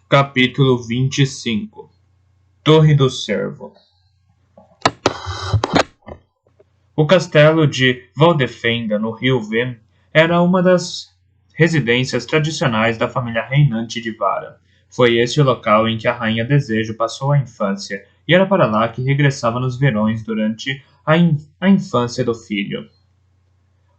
Capítulo 25. Torre do Cervo. O castelo de Valdefenda, no rio Vem, era uma das residências tradicionais da família reinante de Vara. Foi esse o local em que a rainha Desejo passou a infância, e era para lá que regressava nos verões durante a infância do filho.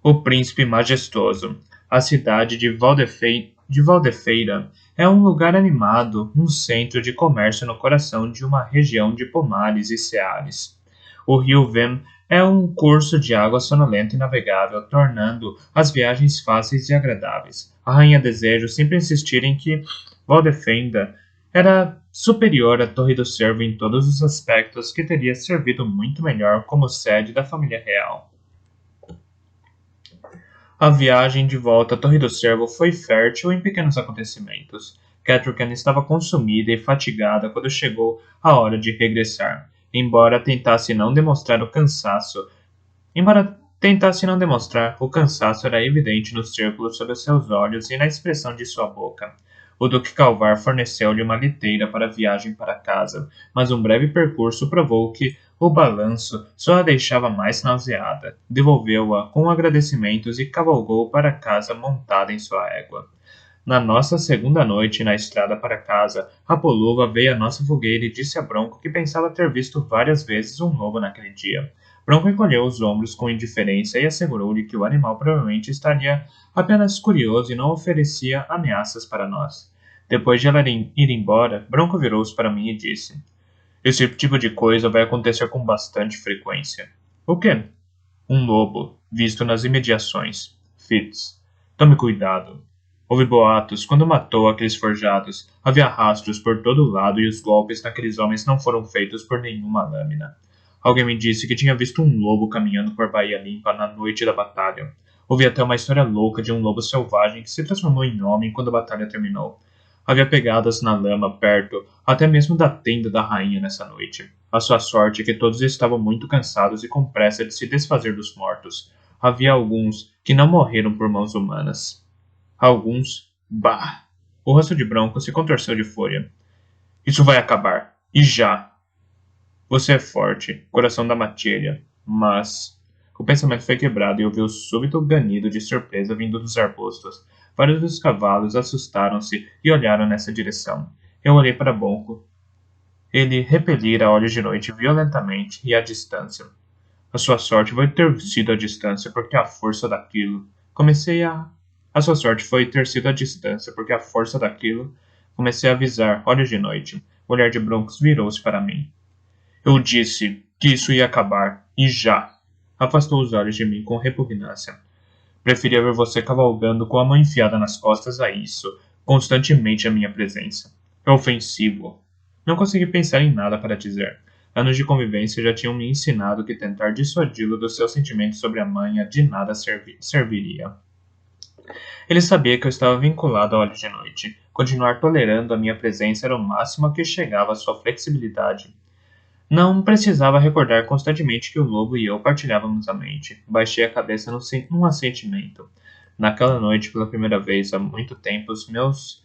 O Príncipe Majestoso. A cidade de Valdefeira é um lugar animado, um centro de comércio no coração de uma região de pomares e ceares. O rio Vem é um curso de água sonolenta e navegável, tornando as viagens fáceis e agradáveis. A Rainha Desejo sempre insistira em que Valdefenda era superior à Torre do Cervo em todos os aspectos, que teria servido muito melhor como sede da família real. A viagem de volta à Torre do Cervo foi fértil em pequenos acontecimentos. Catrichan estava consumida e fatigada quando chegou a hora de regressar. Embora tentasse não demonstrar, o cansaço era evidente no círculo sob seus olhos e na expressão de sua boca. O Duque Calvar forneceu-lhe uma liteira para a viagem para casa, mas um breve percurso provou que o balanço só a deixava mais nauseada. Devolveu-a com agradecimentos e cavalgou para casa montada em sua égua. Na nossa segunda noite na estrada para casa, Rapoluva veio à nossa fogueira e disse a Bronco que pensava ter visto várias vezes um lobo naquele dia. Bronco encolheu os ombros com indiferença e assegurou-lhe que o animal provavelmente estaria apenas curioso e não oferecia ameaças para nós. Depois de ela ir embora, Bronco virou-se para mim e disse: "Esse tipo de coisa vai acontecer com bastante frequência." "O quê?" "Um lobo, visto nas imediações. Fitz, tome cuidado." Houve boatos quando matou aqueles forjados. Havia rastros por todo o lado e os golpes naqueles homens não foram feitos por nenhuma lâmina. Alguém me disse que tinha visto um lobo caminhando por Baía Limpa na noite da batalha. Ouvi até uma história louca de um lobo selvagem que se transformou em homem quando a batalha terminou. Havia pegadas na lama perto, até mesmo da tenda da rainha nessa noite. A sua sorte é que todos estavam muito cansados e com pressa de se desfazer dos mortos. Havia alguns que não morreram por mãos humanas. Alguns... Bah! O rosto de Bronco se contorceu de fúria. "Isso vai acabar. E já!" "Você é forte, coração da matilha, mas..." O pensamento foi quebrado e ouviu o súbito ganido de surpresa vindo dos arbustos. Vários dos cavalos assustaram-se e olharam nessa direção. Eu olhei para Bronco. Ele repelira olhos de noite violentamente e à distância. A sua sorte foi ter sido à distância, porque a força daquilo... A sua sorte foi ter sido à distância, porque a força daquilo... Comecei a avisar, olhos de noite. O olhar de Broncos virou-se para mim. "Eu disse que isso ia acabar, e já!" Afastou os olhos de mim com repugnância. "Preferia ver você cavalgando com a mão enfiada nas costas a isso, constantemente à minha presença. É ofensivo." Não consegui pensar em nada para dizer. Anos de convivência já tinham me ensinado que tentar dissuadi-lo dos seus sentimentos sobre a manha de nada serviria. Ele sabia que eu estava vinculado a olhos de noite. Continuar tolerando a minha presença era o máximo a que chegava a sua flexibilidade. Não precisava recordar constantemente que o lobo e eu partilhávamos a mente. Baixei a cabeça num assentimento. Naquela noite, pela primeira vez há muito tempo, os meus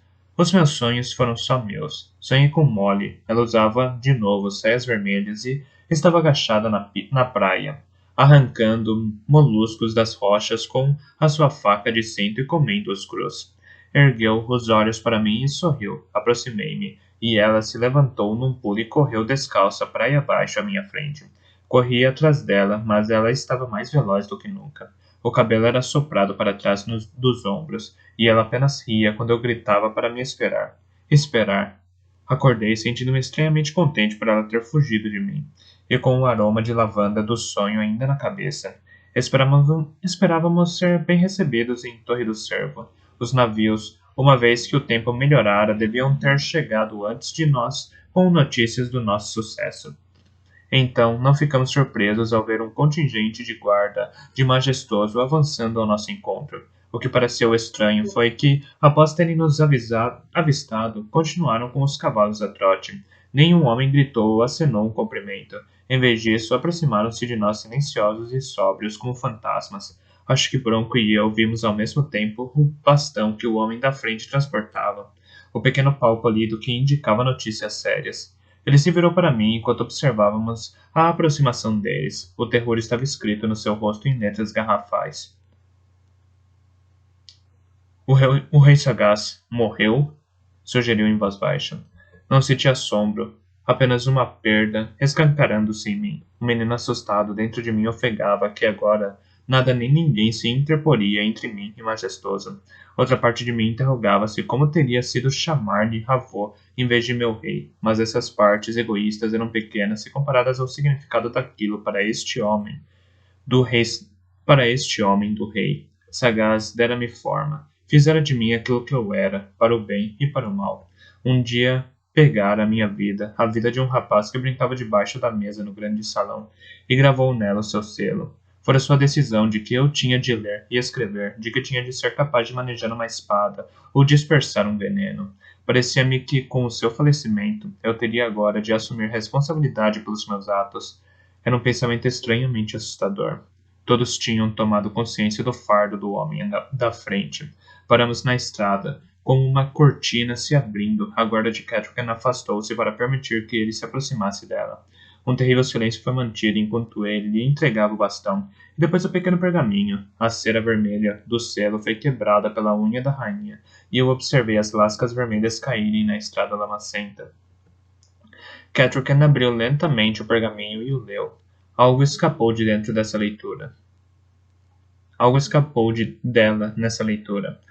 sonhos foram só meus. Sonhei com Molly. Ela usava, de novo, saias vermelhas e estava agachada na praia, arrancando moluscos das rochas com a sua faca de cinto e comendo-os crus. Ergueu os olhos para mim e sorriu. Aproximei-me, e ela se levantou num pulo e correu descalça praia abaixo à minha frente. Corri atrás dela, mas ela estava mais veloz do que nunca. O cabelo era soprado para trás dos ombros, e ela apenas ria quando eu gritava para me esperar. Esperar. Acordei sentindo-me estranhamente contente por ela ter fugido de mim, e com o aroma de lavanda do sonho ainda na cabeça. Esperávamos ser bem recebidos em Torre do Cervo. Os navios, uma vez que o tempo melhorara, deviam ter chegado antes de nós com notícias do nosso sucesso. Então, não ficamos surpresos ao ver um contingente de guarda de majestoso avançando ao nosso encontro. O que pareceu estranho foi que, após terem nos avistado, continuaram com os cavalos a trote. Nenhum homem gritou ou acenou um cumprimento. Em vez disso, aproximaram-se de nós silenciosos e sóbrios como fantasmas. Acho que Bronco e eu vimos ao mesmo tempo o bastão que o homem da frente transportava. o pequeno pau polido que indicava notícias sérias. Ele se virou para mim enquanto observávamos a aproximação deles. O terror estava escrito no seu rosto em letras garrafais. O rei sagaz morreu? Sugeriu em voz baixa. Não senti assombro, apenas uma perda escancarando-se em mim. O menino assustado dentro de mim ofegava que agora nada nem ninguém se interporia entre mim e Majestoso. Outra parte de mim interrogava-se como teria sido chamar-lhe avô em vez de meu rei, mas essas partes egoístas eram pequenas se comparadas ao significado daquilo para este homem do rei. Sagaz dera-me forma, fizera de mim aquilo que eu era, para o bem e para o mal. Um dia pegara a minha vida, a vida de um rapaz que brincava debaixo da mesa no grande salão, e gravou nela o seu selo. Fora sua decisão de que eu tinha de ler e escrever, de que tinha de ser capaz de manejar uma espada ou dispersar um veneno. Parecia-me que, com o seu falecimento, eu teria agora de assumir responsabilidade pelos meus atos. Era um pensamento estranhamente assustador. Todos tinham tomado consciência do fardo do homem da frente. Paramos na estrada, como uma cortina se abrindo. A guarda de Catrican afastou-se para permitir que ele se aproximasse dela. Um terrível silêncio foi mantido enquanto ele lhe entregava o bastão, e depois o pequeno pergaminho. A cera vermelha do selo foi quebrada pela unha da rainha, e eu observei as lascas vermelhas caírem na estrada lamacenta. Catrican abriu lentamente o pergaminho e o leu. Algo escapou de dentro dessa leitura. Algo escapou dela nessa leitura.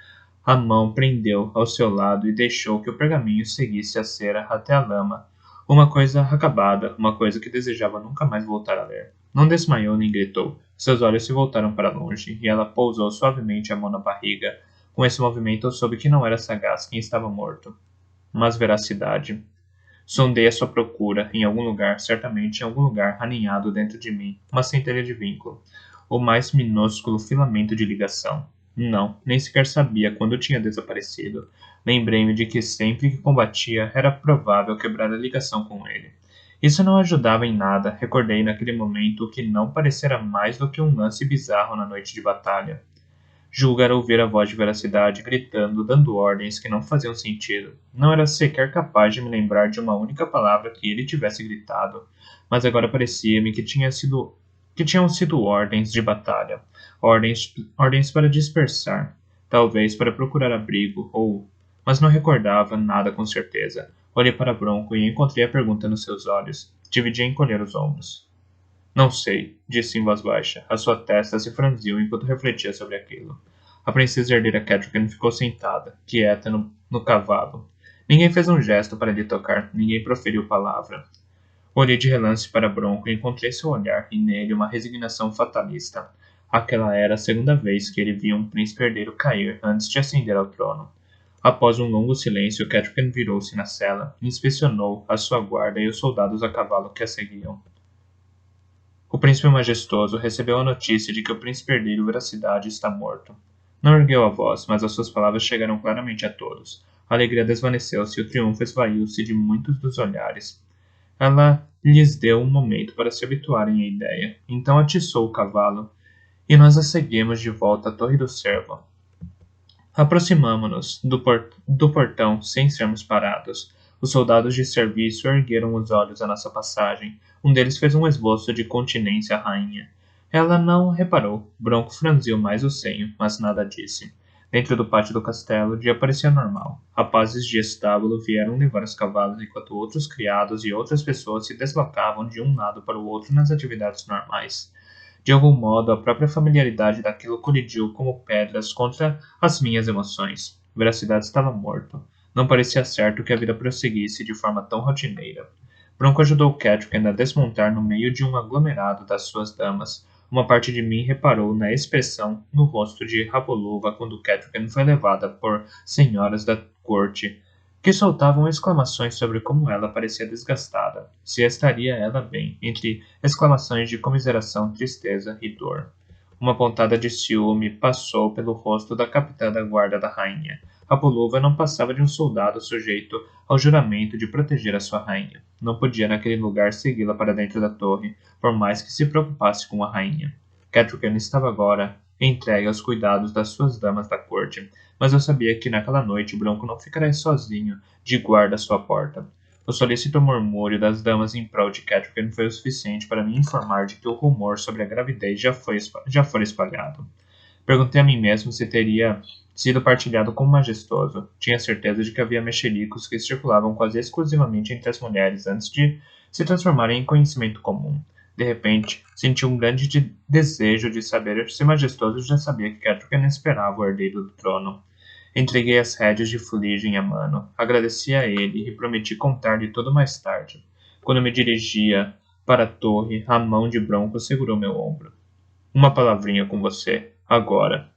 A mão prendeu ao seu lado e deixou que o pergaminho seguisse a cera até a lama. Uma coisa acabada, uma coisa que desejava nunca mais voltar a ler. Não desmaiou nem gritou. Seus olhos se voltaram para longe e ela pousou suavemente a mão na barriga. Com esse movimento eu soube que não era sagaz quem estava morto, mas veracidade. Sondei a sua procura, em algum lugar, certamente em algum lugar, aninhado dentro de mim, uma centelha de vínculo, o mais minúsculo filamento de ligação. Não, nem sequer sabia quando tinha desaparecido. Lembrei-me de que sempre que combatia era provável quebrar a ligação com ele. Isso não ajudava em nada, recordei naquele momento o que não parecera mais do que um lance bizarro na noite de batalha. Julgara ouvir a voz de veracidade gritando, dando ordens que não faziam sentido. Não era sequer capaz de me lembrar de uma única palavra que ele tivesse gritado, mas agora parecia-me que tinham sido ordens de batalha, ordens para dispersar, talvez para procurar abrigo, mas não recordava nada com certeza. Olhei para Bronco e encontrei a pergunta nos seus olhos. Tive de encolher os ombros. Não sei, disse em voz baixa. A sua testa se franziu enquanto refletia sobre aquilo. A princesa herdeira Catrican ficou sentada, quieta no cavalo. Ninguém fez um gesto para lhe tocar, ninguém proferiu palavra. Olhei de relance para Bronco e encontrei seu olhar e nele uma resignação fatalista. Aquela era a segunda vez que ele via um príncipe herdeiro cair antes de ascender ao trono. Após um longo silêncio, Catrican virou-se na cela e inspecionou a sua guarda e os soldados a cavalo que a seguiam. O príncipe majestoso recebeu a notícia de que o príncipe herdeiro Veracidade está morto. Não ergueu a voz, mas as suas palavras chegaram claramente a todos. A alegria desvaneceu-se e o triunfo esvaiu-se de muitos dos olhares. Ela lhes deu um momento para se habituarem à ideia. Então atiçou o cavalo, e nós a seguimos de volta à Torre do Cervo. Aproximamo-nos do portão sem sermos parados. Os soldados de serviço ergueram os olhos à nossa passagem. Um deles fez um esboço de continência à rainha. Ela não reparou. Bronco franziu mais o senho, mas nada disse. Dentro do pátio do castelo, o dia parecia normal. Rapazes de estábulo vieram levar os cavalos enquanto outros criados e outras pessoas se deslocavam de um lado para o outro nas atividades normais. De algum modo, a própria familiaridade daquilo colidiu como pedras contra as minhas emoções. Veracidade estava morto. Não parecia certo que a vida prosseguisse de forma tão rotineira. Bronco ajudou Catrican a desmontar no meio de um aglomerado das suas damas. Uma parte de mim reparou na expressão no rosto de Raboluva quando Catrican foi levada por senhoras da corte, que soltavam exclamações sobre como ela parecia desgastada, se estaria ela bem, entre exclamações de comiseração, tristeza e dor. Uma pontada de ciúme passou pelo rosto da capitã da guarda da rainha. Raboluva não passava de um soldado sujeito ao juramento de proteger a sua rainha. Não podia naquele lugar segui-la para dentro da torre, por mais que se preocupasse com a rainha. Catrican estava agora entregue aos cuidados das suas damas da corte, mas eu sabia que naquela noite Bronco não ficaria sozinho de guarda à sua porta. O solícito murmúrio das damas em prol de Catherine foi o suficiente para me informar de que o rumor sobre a gravidez já fora espalhado. Perguntei a mim mesmo se teria sido partilhado com o majestoso. Tinha certeza de que havia mexericos que circulavam quase exclusivamente entre as mulheres antes de se transformarem em conhecimento comum. De repente, senti um grande desejo de saber se o majestoso já sabia que Catherine esperava o herdeiro do trono. Entreguei as rédeas de fuligem a mano, agradeci a ele e prometi contar-lhe tudo mais tarde. Quando me dirigia para a torre, a mão de Bronco segurou meu ombro. Uma palavrinha com você, agora.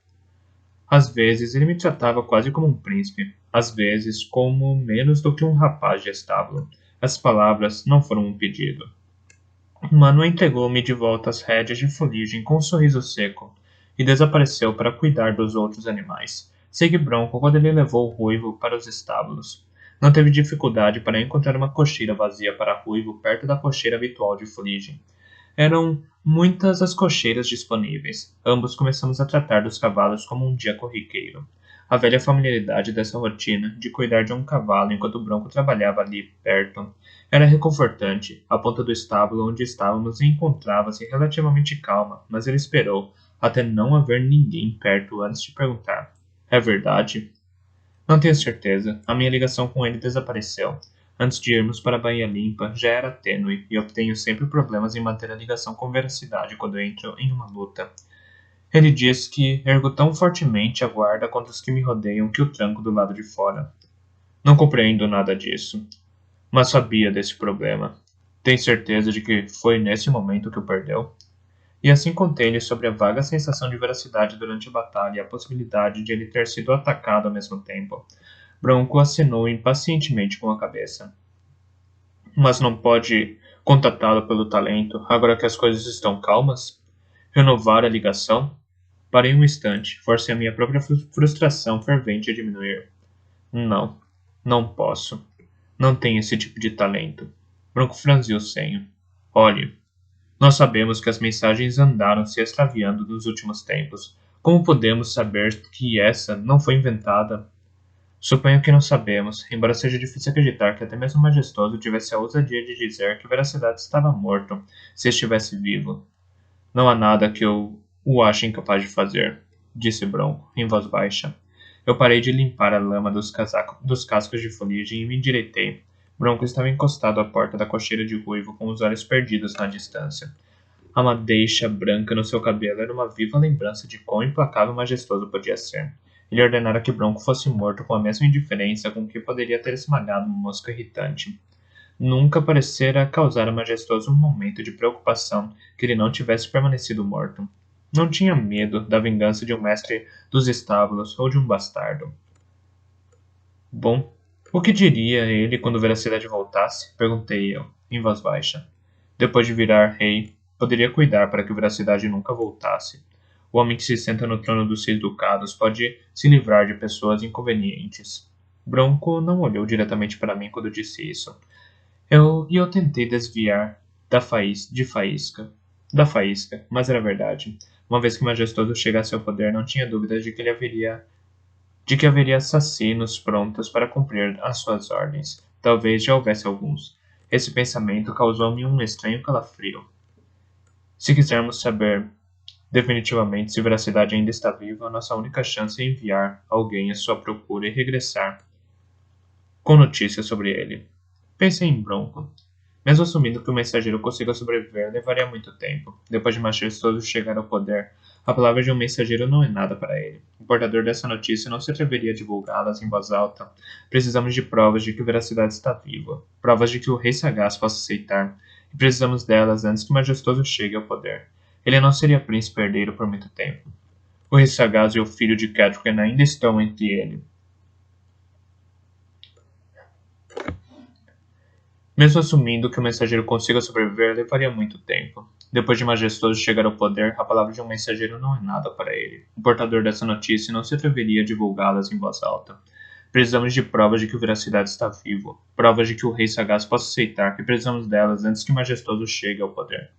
Às vezes ele me tratava quase como um príncipe, às vezes como menos do que um rapaz de estábulo. As palavras não foram um pedido. Mano entregou-me de volta as rédeas de fuligem com um sorriso seco e desapareceu para cuidar dos outros animais. Segui Bronco quando ele levou o Ruivo para os estábulos. Não teve dificuldade para encontrar uma cocheira vazia para Ruivo perto da cocheira habitual de fuligem. Eram muitas as cocheiras disponíveis. Ambos começamos a tratar dos cavalos como um dia corriqueiro. A velha familiaridade dessa rotina, de cuidar de um cavalo enquanto Bronco trabalhava ali perto, era reconfortante. A ponta do estábulo onde estávamos encontrava-se relativamente calma, mas ele esperou até não haver ninguém perto antes de perguntar: é verdade? Não tenho certeza. A minha ligação com ele desapareceu. Antes de irmos para a Baía Limpa, já era tênue e eu tenho sempre problemas em manter a ligação com veracidade quando entro em uma luta. Ele diz que ergo tão fortemente a guarda contra os que me rodeiam que o tranco do lado de fora. Não compreendo nada disso, mas sabia desse problema. Tem certeza de que foi nesse momento que o perdeu? E assim contei-lhe sobre a vaga sensação de veracidade durante a batalha e a possibilidade de ele ter sido atacado ao mesmo tempo. Bronco acenou impacientemente com a cabeça. Mas não pode contatá-lo pelo talento, agora que as coisas estão calmas? Renovar a ligação? Parei um instante, forcei a minha própria frustração fervente a diminuir. Não, não posso. Não tenho esse tipo de talento. Bronco franziu o senho. Olhe, nós sabemos que as mensagens andaram se extraviando nos últimos tempos. Como podemos saber que essa não foi inventada? Suponho que não sabemos, embora seja difícil acreditar que até mesmo o majestoso tivesse a ousadia de dizer que Veracidade estava morto, se estivesse vivo. Não há nada que eu o ache incapaz de fazer, disse Bronco, em voz baixa. Eu parei de limpar a lama dos cascos de fuligem e me endireitei. Bronco estava encostado à porta da cocheira de ruivo com os olhos perdidos na distância. A madeixa branca no seu cabelo era uma viva lembrança de quão implacável e majestoso podia ser. Ele ordenara que Bronco fosse morto com a mesma indiferença com que poderia ter esmagado uma mosca irritante. Nunca parecera causar a majestoso um momento de preocupação que ele não tivesse permanecido morto. Não tinha medo da vingança de um mestre dos estábulos ou de um bastardo. Bom, o que diria ele quando Veracidade voltasse? Perguntei eu, em voz baixa. Depois de virar rei, poderia cuidar para que Veracidade nunca voltasse. O homem que se senta no trono dos 6 ducados pode se livrar de pessoas inconvenientes. Bronco não olhou diretamente para mim quando disse isso. Eu tentei desviar da faísca, mas era verdade. Uma vez que o majestoso chegasse ao poder, não tinha dúvidas de que haveria assassinos prontos para cumprir as suas ordens. Talvez já houvesse alguns. Esse pensamento causou-me um estranho calafrio. Se quisermos saber definitivamente se Veracidade ainda está viva, nossa única chance é enviar alguém à sua procura e regressar com notícias sobre ele. Pensei em Bronco. Mesmo assumindo que o mensageiro consiga sobreviver, levaria muito tempo. Depois de majestoso chegar ao poder, a palavra de um mensageiro não é nada para ele. O portador dessa notícia não se atreveria a divulgá-las em voz alta. Precisamos de provas de que Veracidade está viva. Provas de que o rei sagaz possa aceitar. E precisamos delas antes que o majestoso chegue ao poder. Ele não seria príncipe herdeiro por muito tempo. O rei sagaz e o filho de Catherine ainda estão entre ele. Mesmo assumindo que o mensageiro consiga sobreviver, levaria muito tempo. Depois de majestoso chegar ao poder, a palavra de um mensageiro não é nada para ele. O portador dessa notícia não se atreveria a divulgá-las em voz alta. Precisamos de provas de que o Veracidade está vivo. Provas de que o rei sagaz possa aceitar que precisamos delas antes que majestoso chegue ao poder.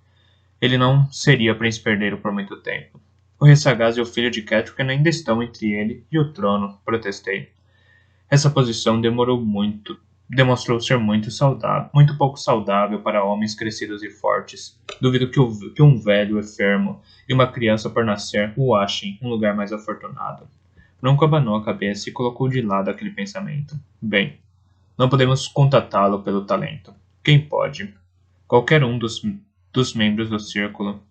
Ele não seria príncipe herdeiro por muito tempo. O rei sagaz e o filho de Catherine ainda estão entre ele e o trono, protestei. Essa posição demonstrou ser muito pouco saudável para homens crescidos e fortes. Duvido que um velho enfermo e uma criança por nascer o achem um lugar mais afortunado. Bronco abanou a cabeça e colocou de lado aquele pensamento. Bem, não podemos contatá-lo pelo talento. Quem pode? Qualquer um dos membros do círculo.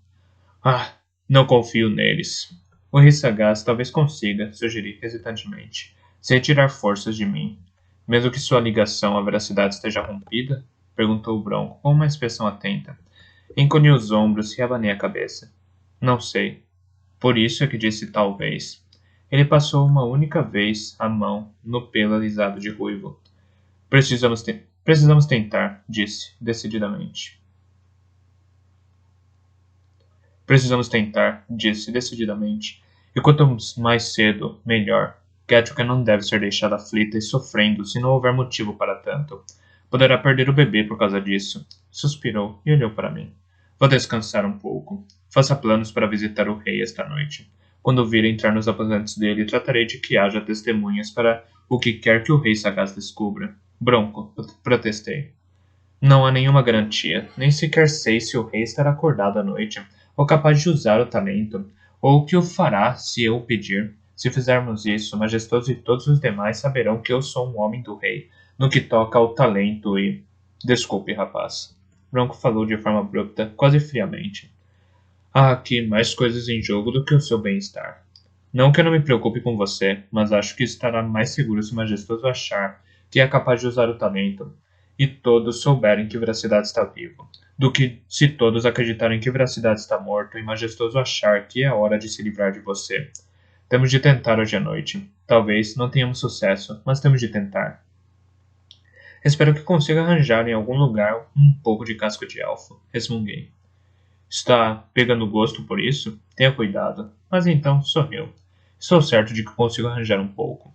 Ah, não confio neles. O rei sagaz talvez consiga, sugeri hesitantemente, se retirar forças de mim. Mesmo que sua ligação à veracidade esteja rompida? Perguntou o Bronco com uma expressão atenta. Encolhi os ombros e abanei a cabeça. Não sei. Por isso é que disse talvez. Ele passou uma única vez a mão no pelo alisado de ruivo. Precisamos tentar, disse, decididamente. Precisamos tentar, disse decididamente. E quanto mais cedo, melhor. Gattaca não deve ser deixada aflita e sofrendo se não houver motivo para tanto. Poderá perder o bebê por causa disso. Suspirou e olhou para mim. Vou descansar um pouco. Faça planos para visitar o rei esta noite. Quando vir entrar nos aposentos dele, tratarei de que haja testemunhas para o que quer que o rei sagaz descubra. Bronco, protestei. Não há nenhuma garantia, nem sequer sei se o rei estará acordado à noite, ou capaz de usar o talento, ou o que o fará se eu o pedir. Se fizermos isso, Majestoso e todos os demais saberão que eu sou um homem do rei, no que toca ao talento e... Desculpe, rapaz. Bronco falou de forma abrupta, quase friamente. Há aqui mais coisas em jogo do que o seu bem-estar. Não que eu não me preocupe com você, mas acho que estará mais seguro se o Majestoso achar que é capaz de usar o talento, e todos souberem que Veracidade está vivo, do que se todos acreditarem que Veracidade está morto e Majestoso achar que é hora de se livrar de você. Temos de tentar hoje à noite. Talvez não tenhamos sucesso, mas temos de tentar. Espero que consiga arranjar em algum lugar um pouco de casco de elfo, resmunguei. Está pegando gosto por isso? Tenha cuidado. Mas então sorriu. Estou certo de que consigo arranjar um pouco.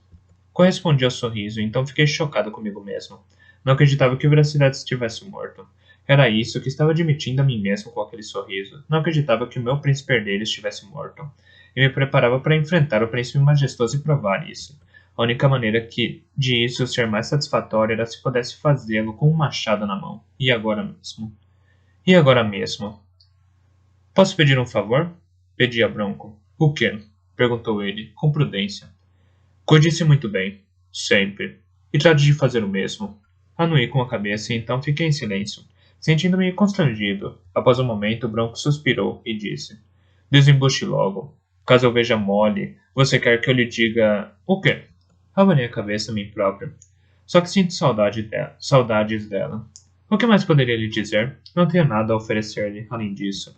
Correspondi ao sorriso, então fiquei chocado comigo mesmo. Não acreditava que Veracidade estivesse morto. Era isso que estava admitindo a mim mesmo com aquele sorriso. Não acreditava que o meu príncipe herdeiro estivesse morto. E me preparava para enfrentar o príncipe majestoso e provar isso. A única maneira de isso ser mais satisfatório era se pudesse fazê-lo com um machado na mão. E agora mesmo. E agora mesmo. Posso pedir um favor? Pedi a Bronco. O quê? Perguntou ele, com prudência. Cuide-se muito bem. Sempre. E trate de fazer o mesmo. Anuí com a cabeça e então fiquei em silêncio, sentindo-me constrangido. Após um momento, Bronco suspirou e disse. Desembuche logo. Caso eu veja mole, você quer que eu lhe diga... O quê? Abanei a cabeça a mim próprio. Só que sinto saudades dela. O que mais poderia lhe dizer? Não tenho nada a oferecer-lhe, além disso.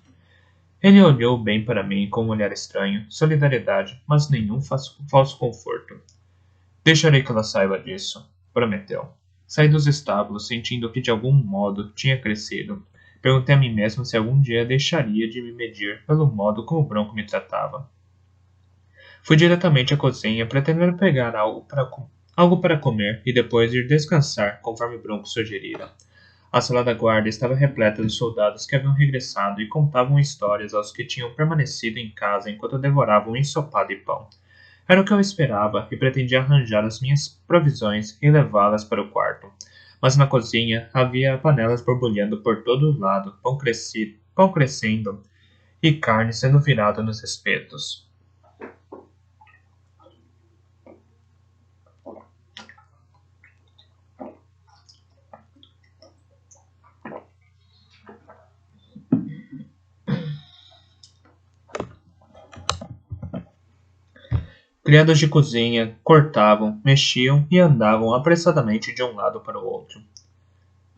Ele olhou bem para mim com um olhar estranho, solidariedade, mas nenhum falso conforto. Deixarei que ela saiba disso, prometeu. Saí dos estábulos, sentindo que de algum modo tinha crescido. Perguntei a mim mesmo se algum dia deixaria de me medir pelo modo como o Bronco me tratava. Fui diretamente à cozinha, pretendendo pegar algo para comer e depois ir descansar, conforme Bronco sugerira. A sala da guarda estava repleta de soldados que haviam regressado e contavam histórias aos que tinham permanecido em casa enquanto devoravam ensopado e pão. Era o que eu esperava e pretendia arranjar as minhas provisões e levá-las para o quarto. Mas na cozinha havia panelas borbulhando por todo lado, pão crescendo e carne sendo virada nos espetos. Criados de cozinha cortavam, mexiam e andavam apressadamente de um lado para o outro.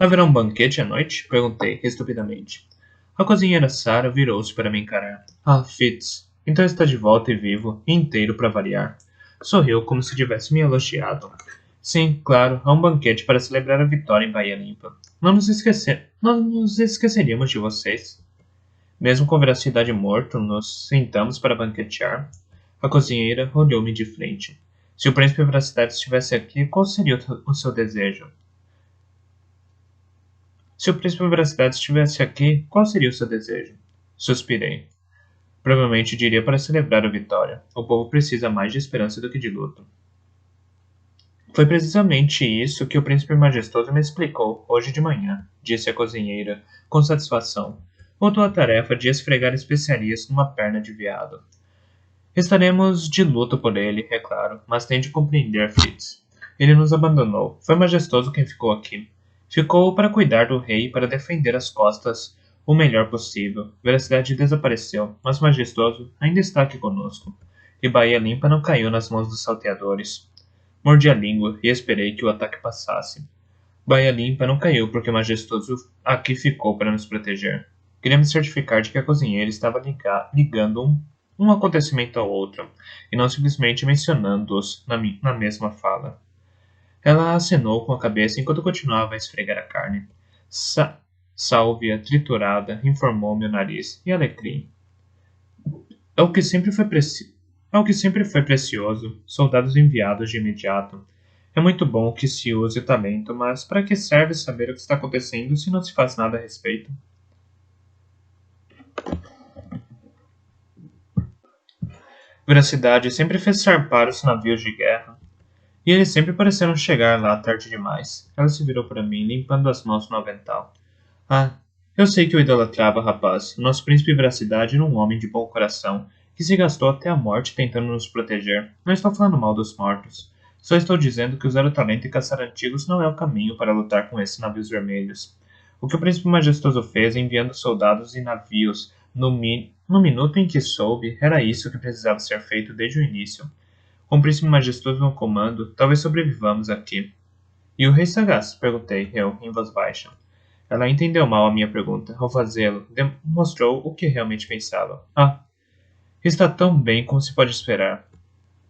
Haverá um banquete à noite? Perguntei, estupidamente. A cozinheira Sarah virou-se para me encarar. Ah, Fitz, então está de volta e vivo, e inteiro para variar. Sorriu como se tivesse me elogiado. Sim, claro, há um banquete para celebrar a vitória em Bahia Limpa. Não nos esqueceríamos de vocês. Mesmo com Veracidade morto, nos sentamos para banquetear. A cozinheira olhou-me de frente. Se o príncipe Veracidade estivesse aqui, qual seria o seu desejo? Se o príncipe Veracidade estivesse aqui, qual seria o seu desejo? Suspirei. Provavelmente diria para celebrar a vitória. O povo precisa mais de esperança do que de luto. Foi precisamente isso que o príncipe majestoso me explicou hoje de manhã, disse a cozinheira, com satisfação. Voltou à tarefa de esfregar especiarias numa perna de veado. Estaremos de luto por ele, é claro, mas tem de compreender, Fritz. Ele nos abandonou. Foi majestoso quem ficou aqui. Ficou para cuidar do rei e para defender as costas o melhor possível. Veracidade desapareceu, mas majestoso ainda está aqui conosco. E Baía Limpa não caiu nas mãos dos salteadores. Mordi a língua e esperei que o ataque passasse. Baía Limpa não caiu porque majestoso aqui ficou para nos proteger. Queria me certificar de que a cozinheira estava ligando um acontecimento ao outro, e não simplesmente mencionando-os na mesma fala. Ela acenou com a cabeça enquanto continuava a esfregar a carne. Sálvia triturada informou meu nariz e alecrim. É o que sempre foi precioso, soldados enviados de imediato. É muito bom que se use o talento, mas para que serve saber o que está acontecendo se não se faz nada a respeito? Veracidade sempre fez zarpar os navios de guerra, e eles sempre pareceram chegar lá tarde demais. Ela se virou para mim, limpando as mãos no avental. Ah, eu sei que o idolatrava, rapaz. O nosso príncipe Veracidade era um homem de bom coração, que se gastou até a morte tentando nos proteger. Não estou falando mal dos mortos. Só estou dizendo que usar o talento e caçar antigos não é o caminho para lutar com esses navios vermelhos. O que o príncipe majestoso fez enviando soldados e navios no minuto em que soube, era isso que precisava ser feito desde o início. Com o príncipe majestoso no comando, talvez sobrevivamos aqui. E o rei sagaz? Perguntei eu, em voz baixa. Ela entendeu mal a minha pergunta. Ao fazê-lo, demonstrou o que realmente pensava. Ah, está tão bem como se pode esperar.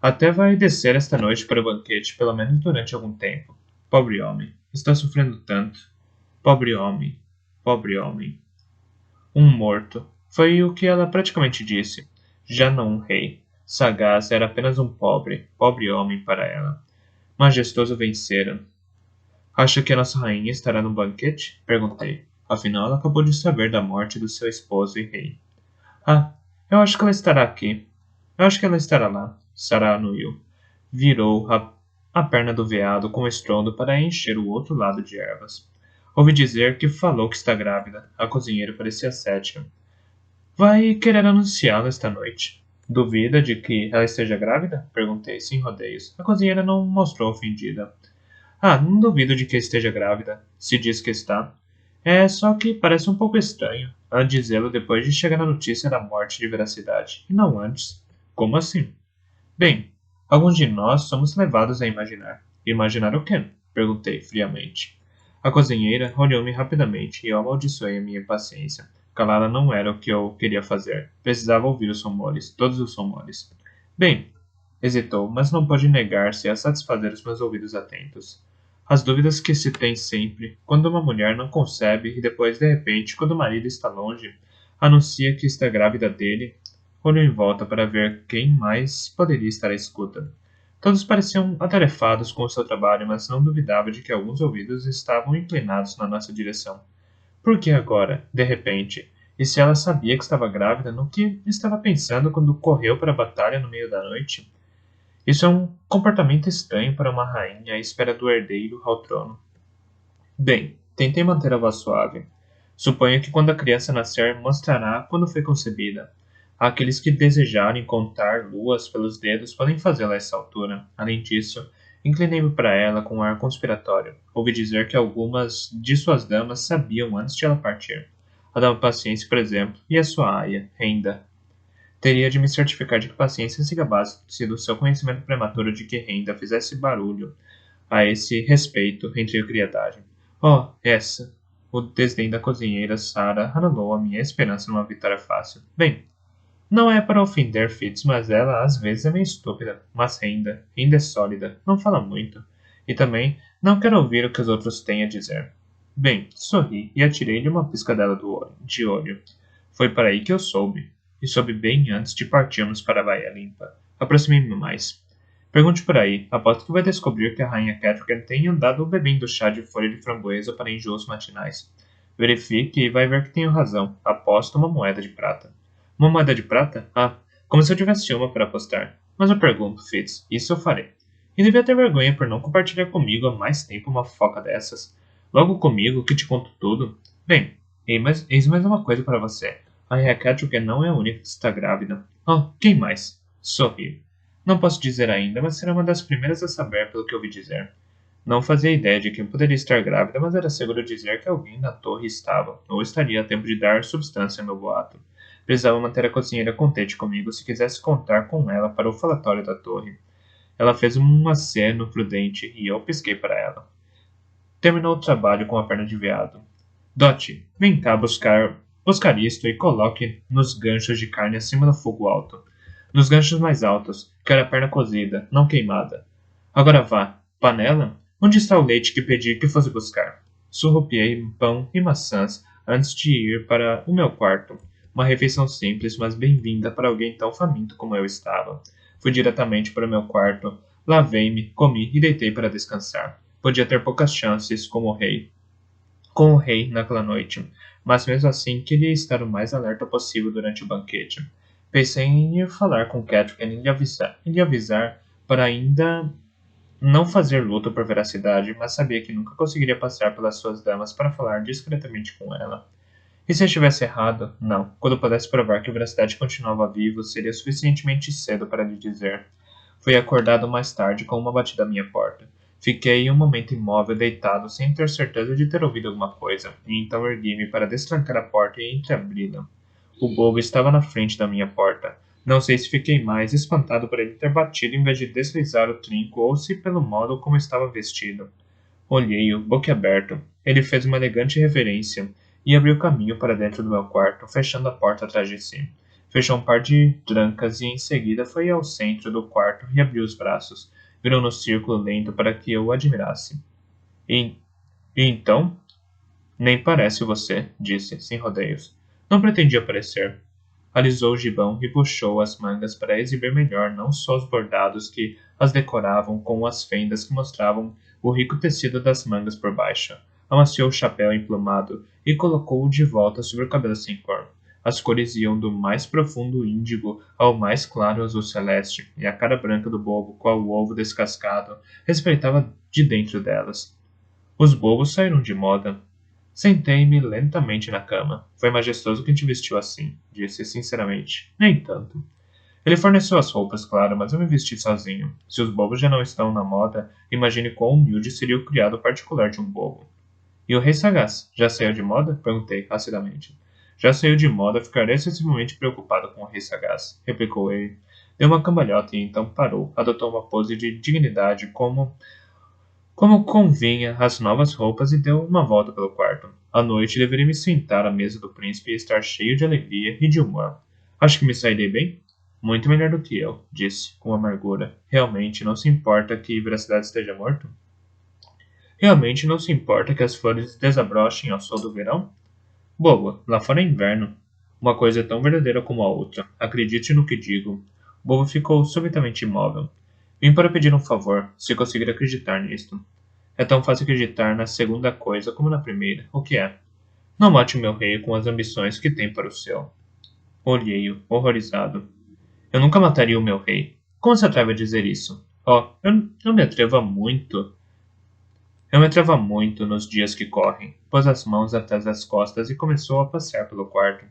Até vai descer esta noite para o banquete, pelo menos durante algum tempo. Pobre homem, está sofrendo tanto. Pobre homem, pobre homem. Um morto. Foi o que ela praticamente disse. Já não um rei. Sagaz era apenas um pobre homem para ela. Majestoso vencera. Acha que a nossa rainha estará no banquete? Perguntei. Afinal, ela acabou de saber da morte do seu esposo e rei. Ah, eu acho que ela estará aqui. Eu acho que ela estará lá. Sarah anuiu. Virou a perna do veado com estrondo para encher o outro lado de ervas. Ouvi dizer que falou que está grávida. A cozinheira parecia cética. Vai querer anunciá-la esta noite. Duvida de que ela esteja grávida? Perguntei, sem rodeios. A cozinheira não mostrou ofendida. Ah, não duvido de que esteja grávida, se diz que está. É só que parece um pouco estranho, a dizê-lo depois de chegar a notícia da morte de Veracidade, e não antes. Como assim? Bem, alguns de nós somos levados a imaginar. Imaginar o quê? Perguntei friamente. A cozinheira olhou-me rapidamente e eu amaldiçoei a minha impaciência. Calá-la não era o que eu queria fazer. Precisava ouvir os rumores, todos os rumores. Bem, hesitou, mas não pôde negar-se a satisfazer os meus ouvidos atentos. As dúvidas que se tem sempre, quando uma mulher não concebe e depois, de repente, quando o marido está longe, anuncia que está grávida dele, olhou em volta para ver quem mais poderia estar à escuta. Todos pareciam atarefados com o seu trabalho, mas não duvidava de que alguns ouvidos estavam inclinados na nossa direção. Por que agora, de repente? E se ela sabia que estava grávida, no que estava pensando quando correu para a batalha no meio da noite? Isso é um comportamento estranho para uma rainha à espera do herdeiro ao trono. Bem, tentei manter a voz suave. Suponho que quando a criança nascer, mostrará quando foi concebida. Aqueles que desejarem contar luas pelos dedos podem fazê-lo a essa altura. Além disso, inclinei-me para ela com um ar conspiratório. Ouvi dizer que algumas de suas damas sabiam antes de ela partir. A dama Paciência, por exemplo, e a sua aia, Renda. Teria de me certificar de que Paciência se gabasse do seu conhecimento prematuro de que Renda fizesse barulho a esse respeito entre a criadagem. Oh, essa! O desdém da cozinheira Sarah anulou a minha esperança numa vitória fácil. Bem, não é para ofender Fitz, mas ela às vezes é meio estúpida. Mas Renda é sólida, não fala muito. E também não quero ouvir o que os outros têm a dizer. Bem, sorri e atirei-lhe uma piscadela de olho. Foi para aí que eu soube. E soube bem antes de partirmos para a Baía Limpa. Aproximei-me mais. Pergunte por aí. Aposto que vai descobrir que a rainha Catherine tem andado bebendo chá de folha de framboesa para enjoos matinais. Verifique e vai ver que tenho razão. Aposto uma moeda de prata. Uma moeda de prata? Ah, como se eu tivesse uma para apostar. Mas eu pergunto, Fitz, isso eu farei. E devia ter vergonha por não compartilhar comigo há mais tempo uma fofoca dessas. Logo comigo, que te conto tudo. Bem, eis mais uma coisa para você. A Raquel não é a única que está grávida. Oh, quem mais? Sorri. Não posso dizer ainda, mas será uma das primeiras a saber pelo que ouvi dizer. Não fazia ideia de quem poderia estar grávida, mas era seguro dizer que alguém na torre estava, ou estaria a tempo de dar substância ao meu boato. Precisava manter a cozinheira contente comigo se quisesse contar com ela para o falatório da torre. Ela fez um aceno prudente e eu pisquei para ela. Terminou o trabalho com a perna de veado. Dot, vem cá buscar isto e coloque nos ganchos de carne acima do fogo alto. Nos ganchos mais altos, quero a perna cozida, não queimada. Agora vá. Panela? Onde está o leite que pedi que fosse buscar? Surrupiei pão e maçãs antes de ir para o meu quarto. Uma refeição simples, mas bem-vinda para alguém tão faminto como eu estava. Fui diretamente para o meu quarto, lavei-me, comi e deitei para descansar. Podia ter poucas chances com o rei naquela noite, mas mesmo assim queria estar o mais alerta possível durante o banquete. Pensei em ir falar com Catherine e lhe avisar para ainda não fazer luto por veracidade, mas sabia que nunca conseguiria passar pelas suas damas para falar discretamente com ela. E se eu estivesse errado? Não. Quando pudesse provar que veracidade continuava vivo, seria suficientemente cedo para lhe dizer. Fui acordado mais tarde com uma batida à minha porta. Fiquei um momento imóvel, deitado, sem ter certeza de ter ouvido alguma coisa, e então ergui-me para destrancar a porta e entreabri-la. O bobo estava na frente da minha porta. Não sei se fiquei mais espantado por ele ter batido em vez de deslizar o trinco ou se pelo modo como estava vestido. Olhei-o, boquiaberto. Ele fez uma elegante reverência e abriu caminho para dentro do meu quarto, fechando a porta atrás de si. Fechou um par de trancas e em seguida foi ao centro do quarto e abriu os braços. Virou no círculo lento para que eu o admirasse. E, e então? Nem parece você, disse, sem rodeios. Não pretendia parecer. Alisou o gibão e puxou as mangas para exibir melhor não só os bordados que as decoravam com as fendas que mostravam o rico tecido das mangas por baixo. Amaciou o chapéu emplumado e colocou-o de volta sobre o cabelo sem cor. As cores iam do mais profundo índigo ao mais claro azul celeste, e a cara branca do bobo, qual o ovo descascado, respeitava de dentro delas. Os bobos saíram de moda. Sentei-me lentamente na cama. Foi majestoso que te vestiu assim, disse sinceramente. Nem tanto. Ele forneceu as roupas, claro, mas eu me vesti sozinho. Se os bobos já não estão na moda, imagine quão humilde seria o criado particular de um bobo. E o rei sagaz, já saiu de moda? Perguntei, acidamente. Já saiu de moda, ficarei excessivamente preocupado com o rei sagaz, replicou ele. Deu uma cambalhota e então parou, adotou uma pose de dignidade como convinha às novas roupas e deu uma volta pelo quarto. À noite deveria me sentar à mesa do príncipe e estar cheio de alegria e de humor. Acho que me sairei bem? Muito melhor do que eu, disse, com amargura. Realmente não se importa que Veracidade esteja morto? Realmente não se importa que as flores desabrochem ao sol do verão? Boba, lá fora é inverno. Uma coisa é tão verdadeira como a outra. Acredite no que digo. Boba ficou subitamente imóvel. Vim para pedir um favor, se conseguir acreditar nisto. É tão fácil acreditar na segunda coisa como na primeira. O que é? Não mate o meu rei com as ambições que tem para o seu. Olhei-o, horrorizado. Eu nunca mataria o meu rei. Como se atreve a dizer isso? Oh, eu me atrevo a muito. Eu me atrevo a muito nos dias que correm. Pôs as mãos atrás das costas e começou a passear pelo quarto.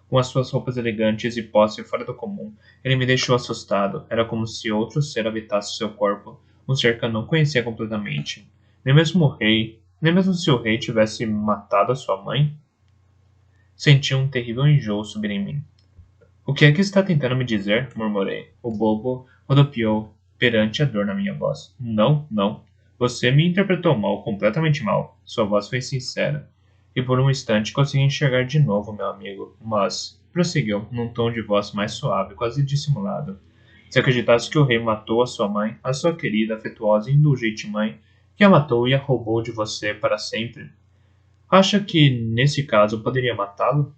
Com as suas roupas elegantes e posse fora do comum, ele me deixou assustado. Era como se outro ser habitasse seu corpo, um ser que eu não conhecia completamente. Nem mesmo se o rei tivesse matado a sua mãe, senti um terrível enjoo subir em mim. O que é que está tentando me dizer? Murmurei. O bobo rodopiou perante a dor na minha voz. Não, não. Você me interpretou mal, completamente mal. Sua voz foi sincera. E por um instante consegui enxergar de novo meu amigo. Mas, prosseguiu, num tom de voz mais suave, quase dissimulado. Se acreditasse que o rei matou a sua mãe, a sua querida, afetuosa e indulgente mãe, que a matou e a roubou de você para sempre, acha que, nesse caso, poderia matá-lo?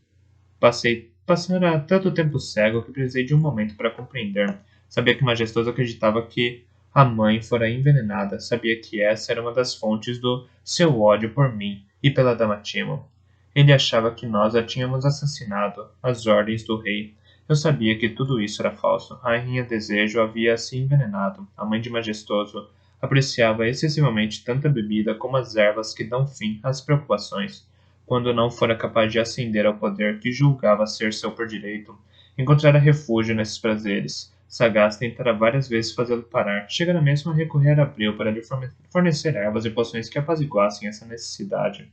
Passara tanto tempo cego que precisei de um momento para compreender. Sabia que Majestoso acreditava que a mãe fora envenenada. Sabia que essa era uma das fontes do seu ódio por mim e pela Dama Timo. Ele achava que nós a tínhamos assassinado, às ordens do rei. Eu sabia que tudo isso era falso. A Rainha Desejo havia se envenenado. A mãe de Majestoso apreciava excessivamente tanta bebida como as ervas que dão fim às preocupações. Quando não fora capaz de ascender ao poder que julgava ser seu por direito, encontrara refúgio nesses prazeres. Sagaz tentara várias vezes fazê-lo parar, chegara mesmo a recorrer a Abril para lhe fornecer ervas e poções que apaziguassem essa necessidade.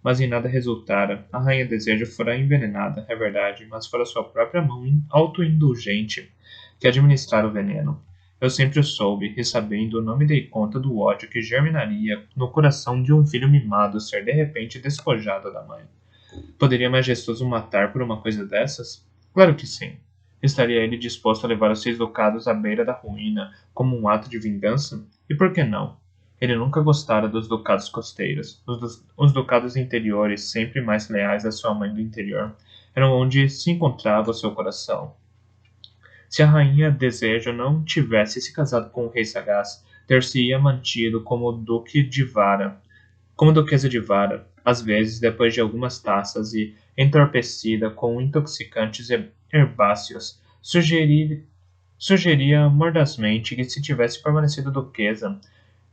Mas em nada resultara. A Rainha Desejo fora envenenada, é verdade, mas fora sua própria mão autoindulgente que administrara o veneno. Eu sempre o soube, e sabendo, não me dei conta do ódio que germinaria no coração de um filho mimado ser de repente despojado da mãe. Poderia Majestoso matar por uma coisa dessas? Claro que sim. Estaria ele disposto a levar os 6 ducados à beira da ruína como um ato de vingança? E por que não? Ele nunca gostara dos ducados costeiros. Os ducados interiores, sempre mais leais à sua mãe do interior, eram onde se encontrava o seu coração. Se a rainha Desejo não tivesse se casado com o rei Sagaz, ter-se-ia mantido como duque de Vara, como duquesa de Vara, às vezes depois de algumas taças e entorpecida com intoxicantes herbáceos, sugeria mordazmente que se tivesse permanecido duquesa,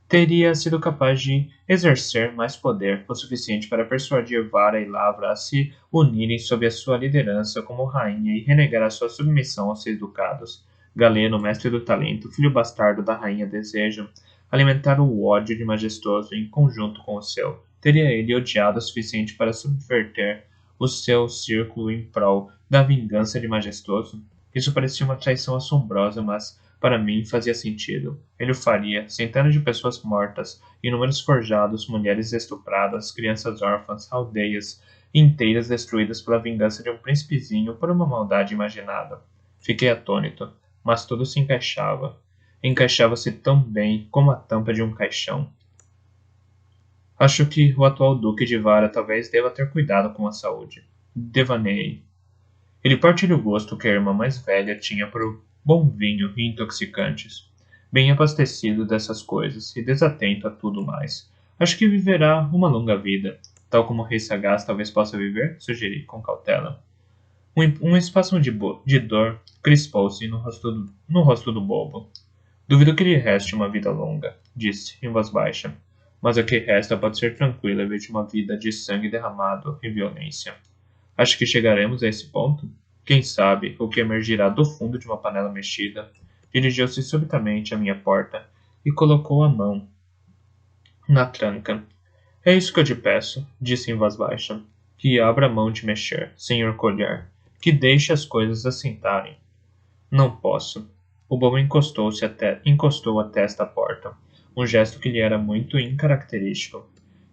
teria sido capaz de exercer mais poder, o suficiente para persuadir Vara e Lavra a se unirem sob a sua liderança como rainha e renegar a sua submissão aos 6 ducados. Galeno, mestre do talento, filho bastardo da rainha Desejo, alimentara o ódio de Majestoso em conjunto com o seu. Teria ele odiado o suficiente para subverter o seu círculo em prol da vingança de Majestoso? Isso parecia uma traição assombrosa, mas para mim fazia sentido. Ele o faria. Centenas de pessoas mortas, inúmeros forjados, mulheres estupradas, crianças órfãs, aldeias inteiras destruídas pela vingança de um príncipezinho por uma maldade imaginada. Fiquei atônito, mas tudo se encaixava. Encaixava-se tão bem como a tampa de um caixão. Acho que o atual Duque de Vara talvez deva ter cuidado com a saúde. Devaneei. Ele partilha o gosto que a irmã mais velha tinha por bom vinho e intoxicantes. Bem abastecido dessas coisas e desatento a tudo mais. Acho que viverá uma longa vida, tal como o rei Sagaz talvez possa viver, sugeri com cautela. Um espasmo de dor crispou-se no rosto do bobo. Duvido que lhe reste uma vida longa, disse, em voz baixa. Mas a que resta pode ser tranquila em vez de uma vida de sangue derramado e violência. Acho que chegaremos a esse ponto? Quem sabe o que emergirá do fundo de uma panela mexida? Dirigiu-se subitamente à minha porta e colocou a mão na tranca. É isso que eu te peço, disse em voz baixa. Que abra a mão de mexer, senhor Colher. Que deixe as coisas assentarem. Não posso. O bobo encostou a testa à porta, um gesto que lhe era muito incaracterístico.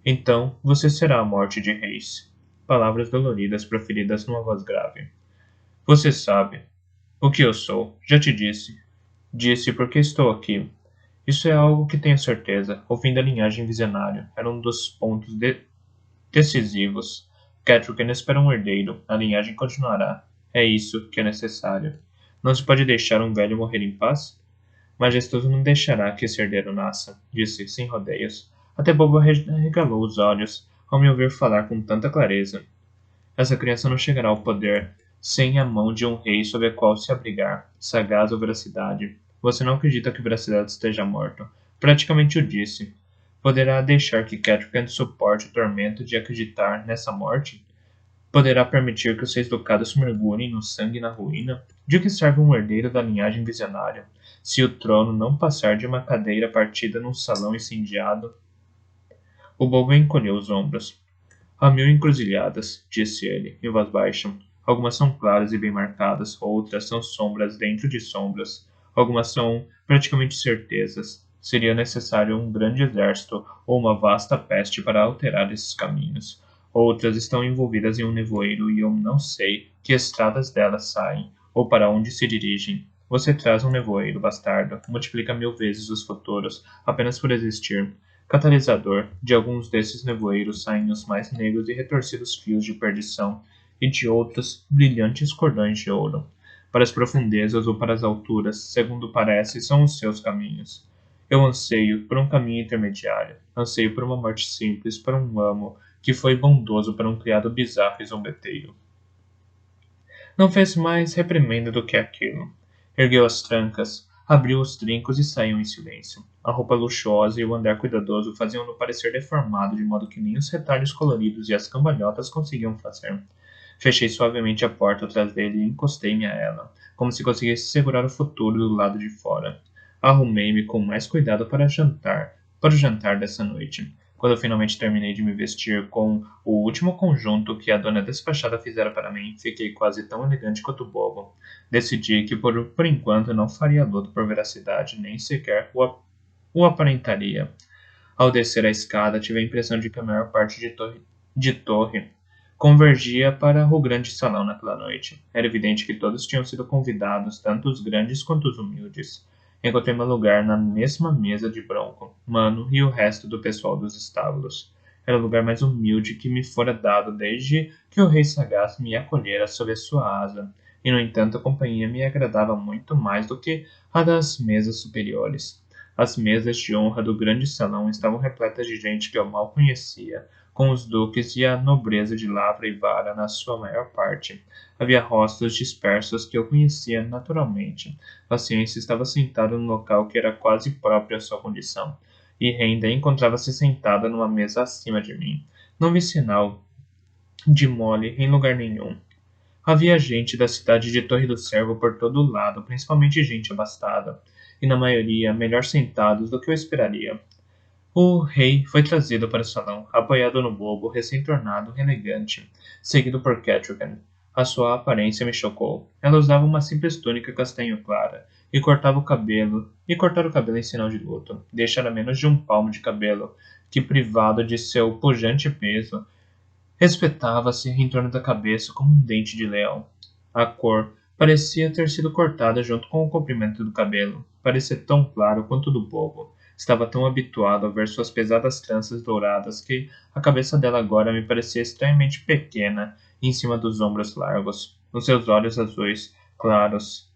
Então você será a morte de reis. Palavras doloridas proferidas numa voz grave. Você sabe o que eu sou, já te disse. Disse porque estou aqui. Isso é algo que tenho certeza. O fim da linhagem visionária era um dos pontos decisivos. Catrican espera um herdeiro. A linhagem continuará. É isso que é necessário. Não se pode deixar um velho morrer em paz? Majestoso não deixará que esse herdeiro nasça, disse, sem rodeios. Até Bobo regalou os olhos ao me ouvir falar com tanta clareza. Essa criança não chegará ao poder sem a mão de um rei sob a qual se abrigar, sagaz ou veracidade. Você não acredita que veracidade esteja morto. Praticamente o disse. Poderá deixar que Catrican suporte o tormento de acreditar nessa morte? Poderá permitir que os 6 ducados mergulhem no sangue e na ruína? De que serve um herdeiro da linhagem visionária, se o trono não passar de uma cadeira partida num salão incendiado? O bobo encolheu os ombros. Há 1000 encruzilhadas, disse ele, em voz baixa. Algumas são claras e bem marcadas, outras são sombras dentro de sombras. Algumas são praticamente certezas. Seria necessário um grande exército ou uma vasta peste para alterar esses caminhos. Outras estão envolvidas em um nevoeiro e eu não sei que estradas delas saem ou para onde se dirigem. Você traz um nevoeiro, bastardo, multiplica 1000 vezes os futuros, apenas por existir. Catalisador, de alguns desses nevoeiros saem os mais negros e retorcidos fios de perdição, e de outros brilhantes cordões de ouro. Para as profundezas ou para as alturas, segundo parece, são os seus caminhos. Eu anseio por um caminho intermediário, anseio por uma morte simples, para um amo que foi bondoso para um criado bizarro e zombeteiro. Não fez mais reprimenda do que aquilo. Ergueu as trancas, abriu os trincos e saiu em silêncio. A roupa luxuosa e o andar cuidadoso faziam-no parecer deformado, de modo que nem os retalhos coloridos e as cambalhotas conseguiam fazer. Fechei suavemente a porta atrás dele e encostei-me a ela, como se conseguisse segurar o futuro do lado de fora. Arrumei-me com mais cuidado para o jantar dessa noite. Quando finalmente terminei de me vestir com o último conjunto que a dona despachada fizera para mim, fiquei quase tão elegante quanto bobo. Decidi que por enquanto não faria luto por veracidade, nem sequer o aparentaria. Ao descer a escada, tive a impressão de que a maior parte de torre convergia para o grande salão naquela noite. Era evidente que todos tinham sido convidados, tanto os grandes quanto os humildes. Encontrei meu lugar na mesma mesa de Bronco, Mano e o resto do pessoal dos estábulos. Era o lugar mais humilde que me fora dado desde que o rei sagaz me acolhera sob a sua asa, e no entanto a companhia me agradava muito mais do que a das mesas superiores. As mesas de honra do grande salão estavam repletas de gente que eu mal conhecia, com os duques e a nobreza de Lavra e Vara na sua maior parte. Havia rostos dispersos que eu conhecia naturalmente. A ciência estava sentada num local que era quase próprio à sua condição, e Renda encontrava-se sentada numa mesa acima de mim. Não vi sinal de mole em lugar nenhum. Havia gente da cidade de Torre do Servo por todo o lado, principalmente gente abastada, e na maioria melhor sentados do que eu esperaria. O rei foi trazido para o salão, apoiado no bobo, recém-tornado, elegante, seguido por Catrogan. A sua aparência me chocou. Ela usava uma simples túnica castanho clara e cortar o cabelo em sinal de luto. Deixara menos de um palmo de cabelo, que privado de seu pujante peso, espetava-se em torno da cabeça como um dente de leão. A cor parecia ter sido cortada junto com o comprimento do cabelo. Parecia tão claro quanto do bobo. Estava tão habituado a ver suas pesadas tranças douradas que a cabeça dela agora me parecia estranhamente pequena em cima dos ombros largos. Os seus olhos azuis, claros,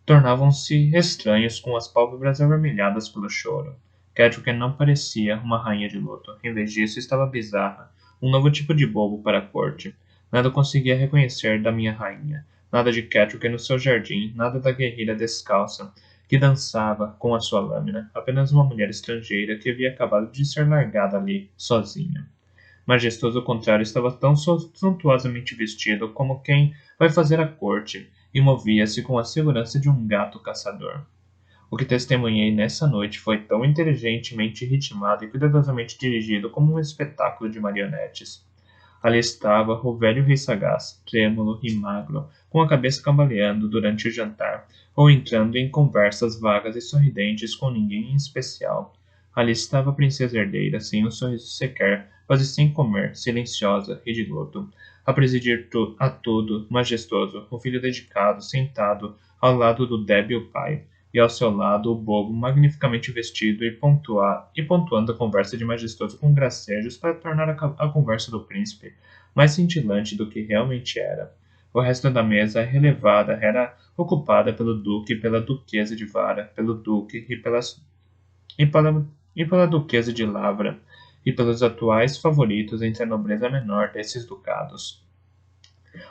tornavam-se estranhos com as pálpebras avermelhadas pelo choro. Catherine não parecia uma rainha de luto. Em vez disso, estava bizarra, um novo tipo de bobo para a corte. Nada conseguia reconhecer da minha rainha. Nada de Catherine no seu jardim, nada da guerreira descalça, que dançava com a sua lâmina. Apenas uma mulher estrangeira que havia acabado de ser largada ali, sozinha. Majestoso ao contrário, estava tão suntuosamente vestido como quem vai fazer a corte, e movia-se com a segurança de um gato caçador. O que testemunhei nessa noite foi tão inteligentemente ritmado e cuidadosamente dirigido como um espetáculo de marionetes. Ali estava o velho rei sagaz, trêmulo e magro, com a cabeça cambaleando durante o jantar, ou entrando em conversas vagas e sorridentes com ninguém em especial. Ali estava a princesa herdeira, sem um sorriso sequer, quase sem comer, silenciosa e de luto, a presidir a tudo, majestoso, o filho dedicado, sentado ao lado do débil pai, e ao seu lado o bobo magnificamente vestido e pontuando a conversa de majestoso com gracejos para tornar a conversa do príncipe mais cintilante do que realmente era. O resto da mesa relevada era ocupada pelo duque e pela duquesa de Vara, pelo duque e pela duquesa de Lavra, e pelos atuais favoritos entre a nobreza menor desses ducados.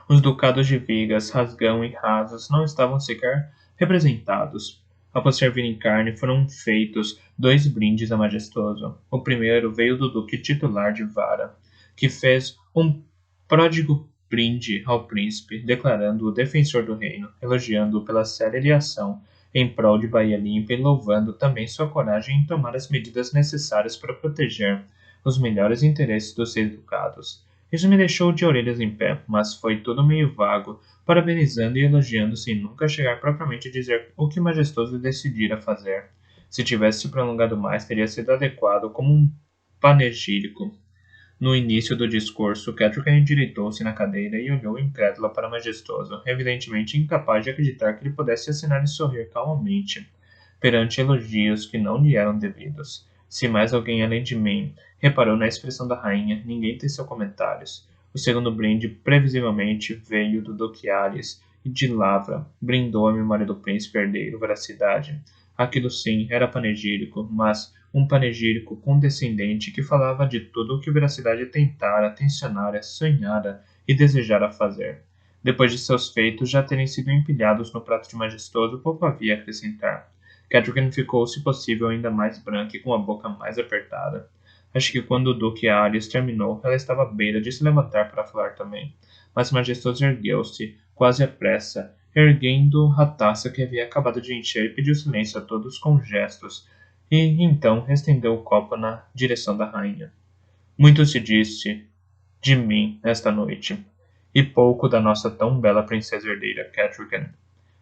Os ducados de Vigas, Rasgão e Rasos não estavam sequer representados. Após servir em carne, foram feitos 2 brindes a Majestoso. O primeiro veio do duque titular de Vara, que fez um pródigo brinde ao príncipe, declarando-o defensor do reino, elogiando-o pela célere ação em prol de Bahia Limpa e louvando também sua coragem em tomar as medidas necessárias para proteger os melhores interesses dos 6 ducados. Isso me deixou de orelhas em pé, mas foi tudo meio vago, parabenizando e elogiando sem nunca chegar propriamente a dizer o que Majestoso decidira fazer. Se tivesse se prolongado mais, teria sido adequado como um panegírico. No início do discurso, Catherine endireitou-se na cadeira e olhou incrédula para Majestoso, evidentemente incapaz de acreditar que ele pudesse assinar e sorrir calmamente perante elogios que não lhe eram devidos. Se mais alguém além de mim reparou na expressão da rainha, ninguém teceu comentários. O segundo brinde previsivelmente veio do Duque Ares e de Lavra, brindou a memória do príncipe herdeiro veracidade. Aquilo sim era panegírico, mas um panegírico condescendente que falava de tudo o que veracidade tentara, tensionara, sonhara e desejara fazer. Depois de seus feitos já terem sido empilhados no prato de majestoso, pouco havia a acrescentar. Catrican ficou, se possível, ainda mais branca e com a boca mais apertada. Acho que quando o Duque e a Alice terminou, ela estava à beira de se levantar para falar também. Mas majestoso ergueu-se, quase à pressa, erguendo a taça que havia acabado de encher e pediu silêncio a todos com gestos, e então estendeu o copo na direção da rainha. Muito se disse de mim esta noite, e pouco da nossa tão bela princesa herdeira, Catrican.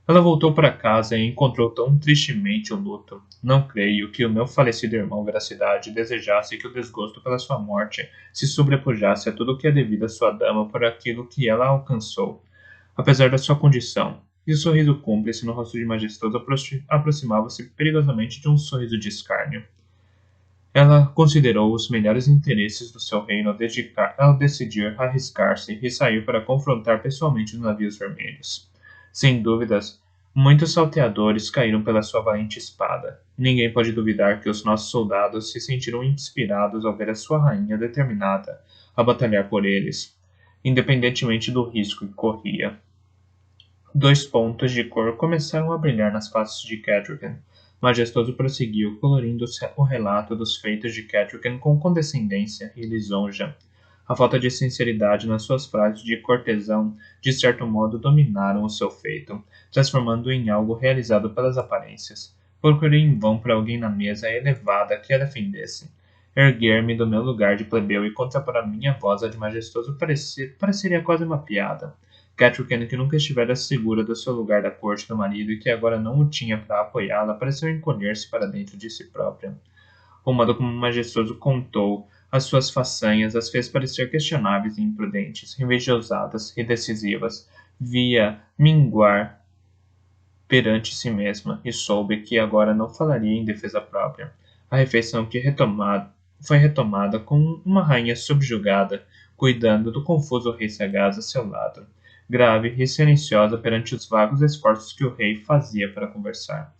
Ela voltou para casa e encontrou tão tristemente o luto. Não creio que o meu falecido irmão Veracidade desejasse que o desgosto pela sua morte se sobrepujasse a tudo o que é devido à sua dama por aquilo que ela alcançou. Apesar da sua condição, e o sorriso cúmplice no rosto de majestoso aproximava-se perigosamente de um sorriso de escárnio. Ela considerou os melhores interesses do seu reino ao decidir arriscar-se e sair para confrontar pessoalmente os navios vermelhos. Sem dúvidas, muitos salteadores caíram pela sua valente espada. Ninguém pode duvidar que os nossos soldados se sentiram inspirados ao ver a sua rainha determinada a batalhar por eles, independentemente do risco que corria. 2 pontos de cor começaram a brilhar nas faces de Catrican. Majestoso prosseguiu, colorindo o relato dos feitos de Catrican com condescendência e lisonja. A falta de sinceridade nas suas frases de cortesão, de certo modo, dominaram o seu feito, transformando-o em algo realizado pelas aparências. Procurei em vão por alguém na mesa elevada que a defendesse. Erguer-me do meu lugar de plebeu e contrapor a minha voz a de majestoso pareceria quase uma piada. Catrican, que nunca estivera segura do seu lugar da corte do marido e que agora não o tinha para apoiá-la, pareceu encolher-se para dentro de si própria. O modo como o majestoso contou as suas façanhas as fez parecer questionáveis e imprudentes, em vez de ousadas e decisivas. Via minguar perante si mesma e soube que agora não falaria em defesa própria. A refeição foi retomada com uma rainha subjugada, cuidando do confuso rei sagaz a seu lado, grave e silenciosa perante os vagos esforços que o rei fazia para conversar.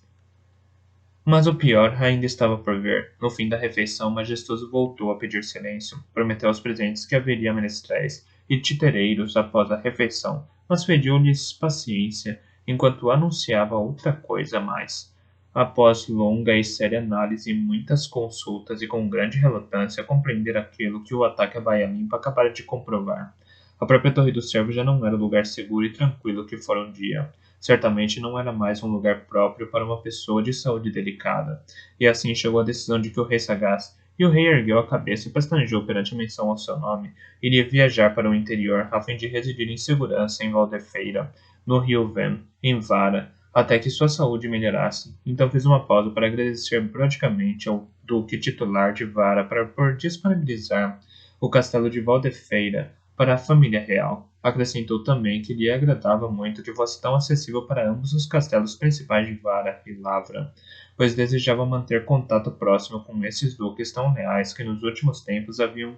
Mas o pior ainda estava por vir. No fim da refeição, o majestoso voltou a pedir silêncio. Prometeu aos presentes que haveria menestréis e titereiros após a refeição, mas pediu-lhes paciência enquanto anunciava outra coisa a mais. Após longa e séria análise e muitas consultas e com grande relutância, compreender aquilo que o ataque à Baía Limpa acabara de comprovar. A própria Torre do Cervo já não era o lugar seguro e tranquilo que fora um dia. Certamente não era mais um lugar próprio para uma pessoa de saúde delicada, e assim chegou à decisão de que o rei sagaz, e o rei ergueu a cabeça e pestaneou perante a menção ao seu nome, iria viajar para o interior a fim de residir em segurança em Valdefeira, no rio Ven, em Vara, até que sua saúde melhorasse. Então fez uma pausa para agradecer prodigamente ao duque titular de Vara por disponibilizar o castelo de Valdefeira para a família real. Acrescentou também que lhe agradava muito que fosse tão acessível para ambos os castelos principais de Vara e Lavra, pois desejava manter contato próximo com esses duques tão leais que nos últimos tempos haviam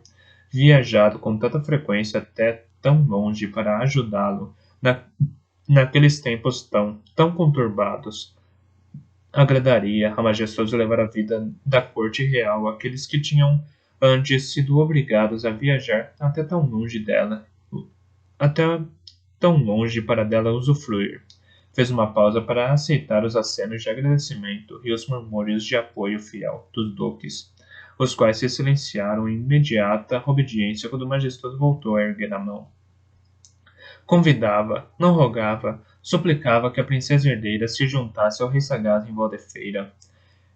viajado com tanta frequência até tão longe para ajudá-lo naqueles tempos tão conturbados. Agradaria a majestoso levar a vida da corte real àqueles que tinham antes sido obrigados a viajar até tão longe para dela usufruir. Fez uma pausa para aceitar os acenos de agradecimento e os murmúrios de apoio fiel dos duques, os quais se silenciaram em imediata obediência quando o majestoso voltou a erguer a mão. Convidava, não rogava, suplicava que a princesa herdeira se juntasse ao rei sagaz em Valdefeira.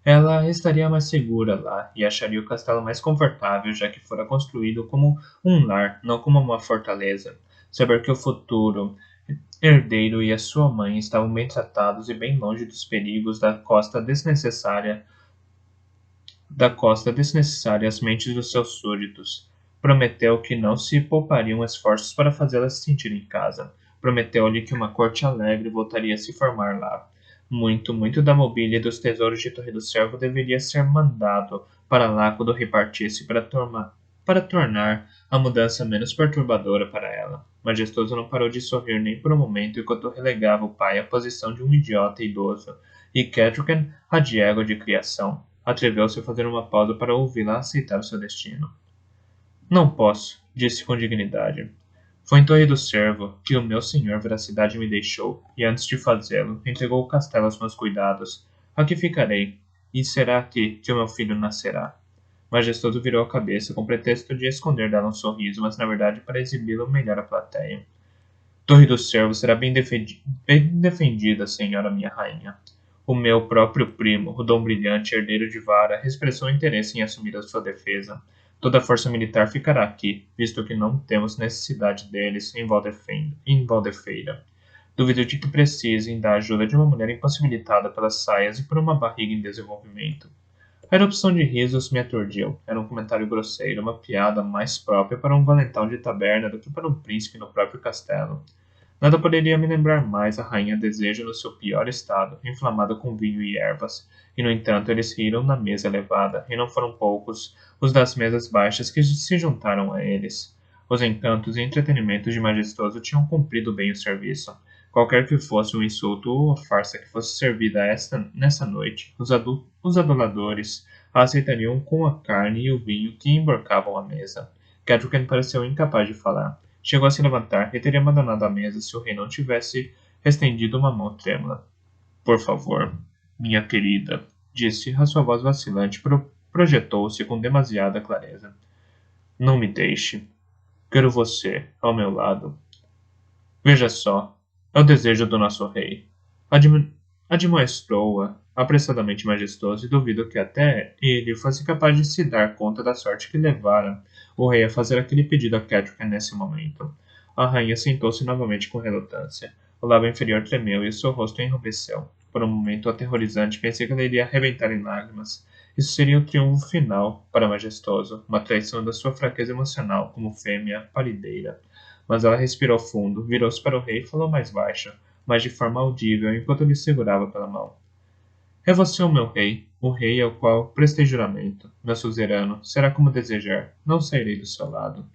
Ela estaria mais segura lá e acharia o castelo mais confortável, já que fora construído como um lar, não como uma fortaleza. Saber que o futuro herdeiro e a sua mãe estavam bem tratados e bem longe dos perigos da costa desnecessária às mentes dos seus súditos. Prometeu que não se poupariam esforços para fazê-la se sentir em casa. Prometeu-lhe que uma corte alegre voltaria a se formar lá. Muito da mobília e dos tesouros de Torre do Cervo deveria ser mandado para lá quando repartisse para tornar a mudança menos perturbadora para ela. Majestoso não parou de sorrir nem por um momento enquanto relegava o pai à posição de um idiota idoso, e Catrican a de égua de criação. Atreveu-se a fazer uma pausa para ouvi-la aceitar o seu destino. Não posso, disse com dignidade. Foi em Torre do Cervo que o meu senhor Veracidade me deixou, e antes de fazê-lo, entregou o castelo aos meus cuidados. Aqui ficarei, e será aqui que o meu filho nascerá. Majestoso virou a cabeça com pretexto de esconder dela um sorriso, mas na verdade para exibi-lo melhor à plateia. Torre do Cervo será bem defendida, senhora minha rainha. O meu próprio primo, o Dom Brilhante, herdeiro de Vara, expressou interesse em assumir a sua defesa. Toda a força militar ficará aqui, visto que não temos necessidade deles em Valdefeira. Duvido de que precisem da ajuda de uma mulher impossibilitada pelas saias e por uma barriga em desenvolvimento. A erupção de risos me aturdiu. Era um comentário grosseiro, uma piada mais própria para um valentão de taberna do que para um príncipe no próprio castelo. Nada poderia me lembrar mais a rainha Desejo no seu pior estado, inflamada com vinho e ervas. E no entanto eles riram na mesa elevada, e não foram poucos os das mesas baixas que se juntaram a eles. Os encantos e entretenimentos de Majestoso tinham cumprido bem o serviço. Qualquer que fosse o insulto ou a farsa que fosse servida nessa noite, os aduladores a aceitariam com a carne e o vinho que emborcavam a mesa. Cadwgan pareceu incapaz de falar. Chegou a se levantar e teria abandonado a mesa se o rei não tivesse estendido uma mão trêmula. Por favor, minha querida, disse, a sua voz vacilante projetou-se com demasiada clareza. Não me deixe. Quero você ao meu lado. Veja só, é o desejo do nosso rei. Admoestou-a apressadamente majestoso e duvido que até ele fosse capaz de se dar conta da sorte que levara o rei a fazer aquele pedido a Catherine nesse momento. A rainha sentou-se novamente com relutância. O lábio inferior tremeu e o seu rosto enrubesceu. Por um momento aterrorizante, pensei que ela iria arrebentar em lágrimas. Isso seria o triunfo final para Majestoso, uma traição da sua fraqueza emocional como fêmea palideira. Mas ela respirou fundo, virou-se para o rei e falou mais baixo, mas de forma audível, enquanto lhe segurava pela mão. É você o meu rei, o rei ao qual prestei juramento. Meu suzerano, será como desejar, não sairei do seu lado.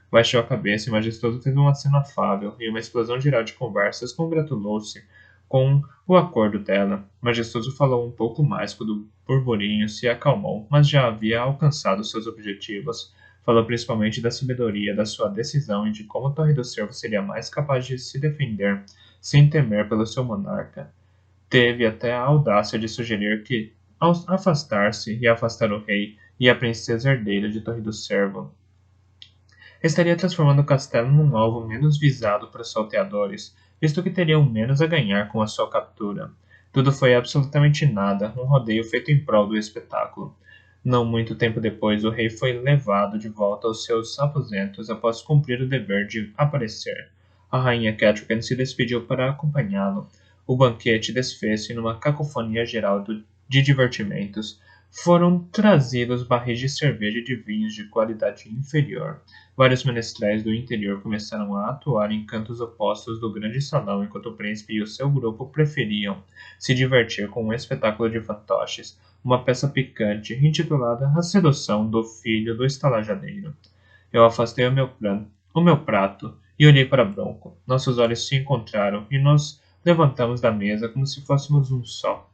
Baixou a cabeça e Majestoso teve um aceno afável e uma explosão geral de conversas congratulou-se com o acordo dela. Majestoso falou um pouco mais quando o burburinho se acalmou, mas já havia alcançado seus objetivos. Falou principalmente da sabedoria da sua decisão e de como a Torre do Cervo seria mais capaz de se defender sem temer pelo seu monarca. Teve até a audácia de sugerir que, ao afastar-se e afastar o rei e a princesa herdeira de Torre do Cervo, estaria transformando o castelo num alvo menos visado para os salteadores, visto que teriam menos a ganhar com a sua captura. Tudo foi absolutamente nada, um rodeio feito em prol do espetáculo. Não muito tempo depois, o rei foi levado de volta aos seus aposentos após cumprir o dever de aparecer. A rainha Catherine se despediu para acompanhá-lo. O banquete desfez-se numa cacofonia geral de divertimentos. Foram trazidos barris de cerveja e de vinhos de qualidade inferior. Vários menestréis do interior começaram a atuar em cantos opostos do grande salão, enquanto o príncipe e o seu grupo preferiam se divertir com um espetáculo de fantoches, uma peça picante intitulada A Sedução do Filho do Estalajadeiro. Eu afastei o meu prato e olhei para Bronco. Nossos olhos se encontraram e nos levantamos da mesa como se fôssemos um só.